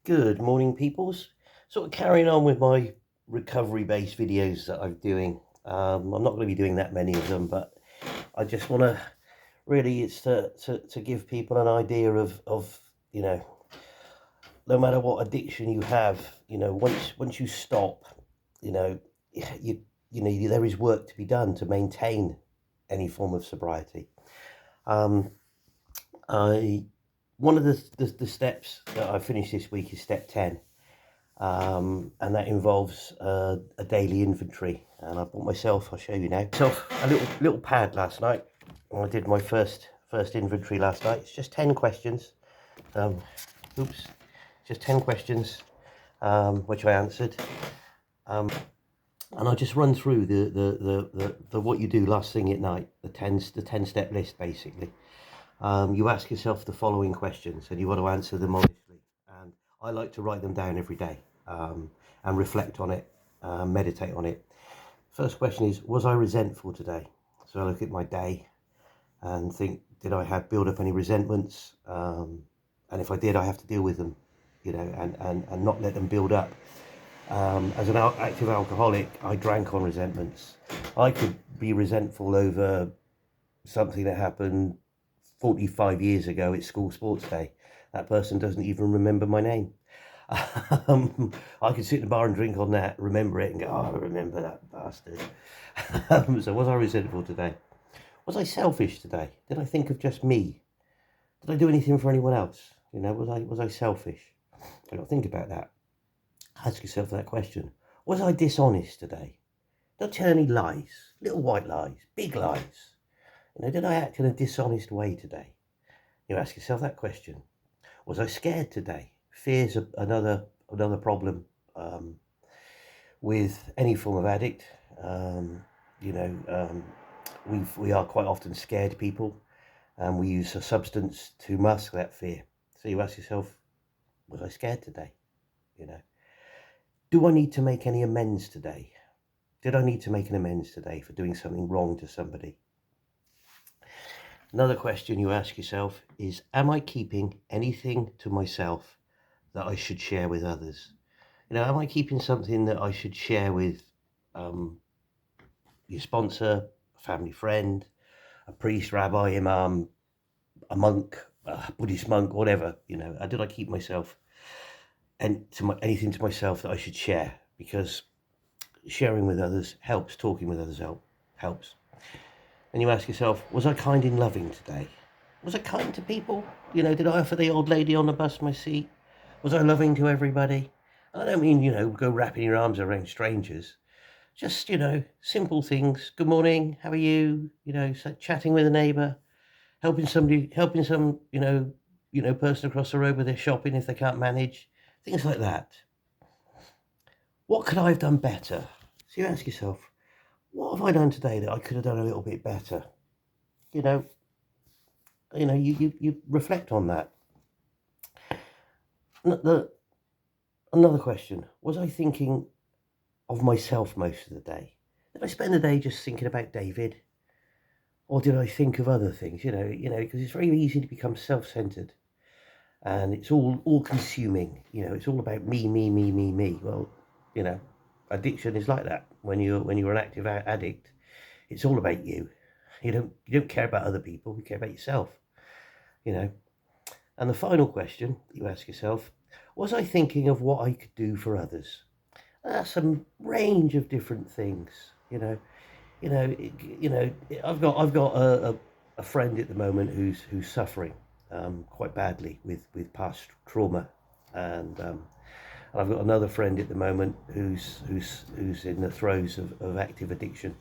Good morning, peoples. Sort of carrying on with my recovery-based videos that I'm doing. I'm not going to be doing that many of them, but I just want to really, it's to give people an idea of no matter what addiction you have, once you stop, you know, there is work to be done to maintain any form of sobriety. Um, I One of the steps that I finished this week is step 10. And that involves a daily inventory. And I bought myself, I'll show you now, myself a little pad last night. I did my first inventory last night. It's just 10 questions. Um, oops, just 10 questions, which I answered. And I just run through the what you do last thing at night, the 10 step list basically. You ask yourself the following questions and you want to answer them honestly. And I like to write them down every day and reflect on it, meditate on it. First question is, was I resentful today? So I look at my day and think, did I have build up any resentments? And if I did, I have to deal with them, and not let them build up. As an active alcoholic, I drank on resentments. I could be resentful over something that happened 45 years ago at school sports day. That person doesn't even remember my name. I could sit in a bar and drink on that, remember it, and go, oh, I remember that bastard. So was I resentful today? Was I selfish today? Did I think of just me? Did I do anything for anyone else? Was I selfish? I got to think about that. Ask yourself that question. Was I dishonest today? Did I tell any lies? Little white lies, big lies. Did I act in a dishonest way today? You ask yourself that question. Was I scared today? Fear's another problem with any form of addict. We are quite often scared people, and we use a substance to mask that fear. So you ask yourself, was I scared today? Do I need to make any amends today? Did I need to make an amends today for doing something wrong to somebody? Another question you ask yourself is, am I keeping anything to myself that I should share with others? Am I keeping something that I should share with your sponsor, a family friend, a priest, rabbi, imam, a monk, a Buddhist monk, whatever? Did I keep myself and anything to myself that I should share? Because sharing with others helps, talking with others helps. And you ask yourself, was I kind and loving today? Was I kind to people? Did I offer the old lady on the bus my seat? Was I loving to everybody? I don't mean, go wrapping your arms around strangers. Just, simple things. Good morning, how are you? Chatting with a neighbour, helping some, person across the road with their shopping if they can't manage. Things like that. What could I have done better? So you ask yourself, what have I done today that I could have done a little bit better? You reflect on that. Another question, was I thinking of myself most of the day? Did I spend the day just thinking about David? Or did I think of other things? Because it's very easy to become self-centered, and it's all consuming. It's all about me, me, me, me, me. Well, addiction is like that. When you're an active addict, it's all about you. You don't care about other people. You care about yourself. And the final question you ask yourself, was I thinking of what I could do for others? That's a range of different things. I've got a friend at the moment who's suffering quite badly with past trauma, and I've got another friend at the moment who's in the throes of active addiction.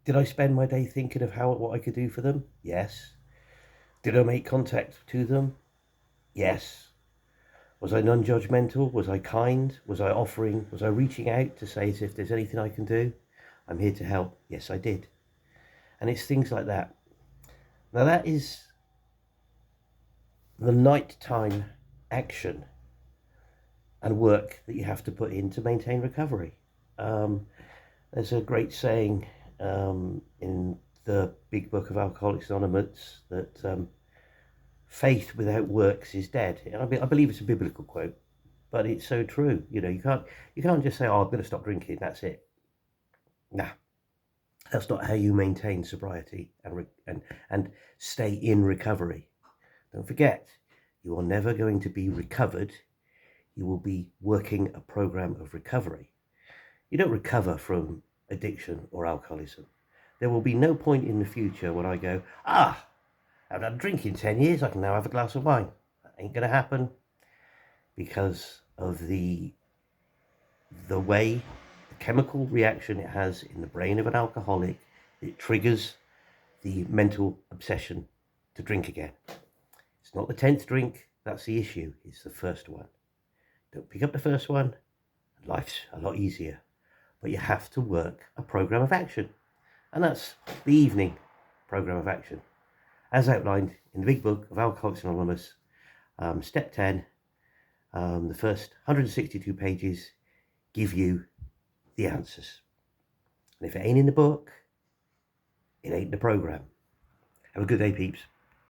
Did I spend my day thinking of what I could do for them? Yes. Did I make contact to them? Yes. Was I non-judgmental? Was I kind? Was I offering? Was I reaching out to say, if there's anything I can do, I'm here to help? Yes, I did. And it's things like that. Now that is the nighttime action and work that you have to put in to maintain recovery. There's a great saying in the big book of Alcoholics Anonymous that faith without works is dead. I believe it's a biblical quote, but it's so true. You can't just say, "Oh, I'm going to stop drinking. That's it." Nah, that's not how you maintain sobriety and stay in recovery. Don't forget, you are never going to be recovered. You will be working a program of recovery. You don't recover from addiction or alcoholism. There will be no point in the future when I go, I've done drinking 10 years, I can now have a glass of wine. That ain't going to happen because of the way, the chemical reaction it has in the brain of an alcoholic. It triggers the mental obsession to drink again. It's not the 10th drink that's the issue, it's the first one. Don't pick up the first one, life's a lot easier. But you have to work a program of action. And that's the evening program of action. As outlined in the big book of Alcoholics Anonymous, step 10, the first 162 pages give you the answers. And if it ain't in the book, it ain't the program. Have a good day, peeps.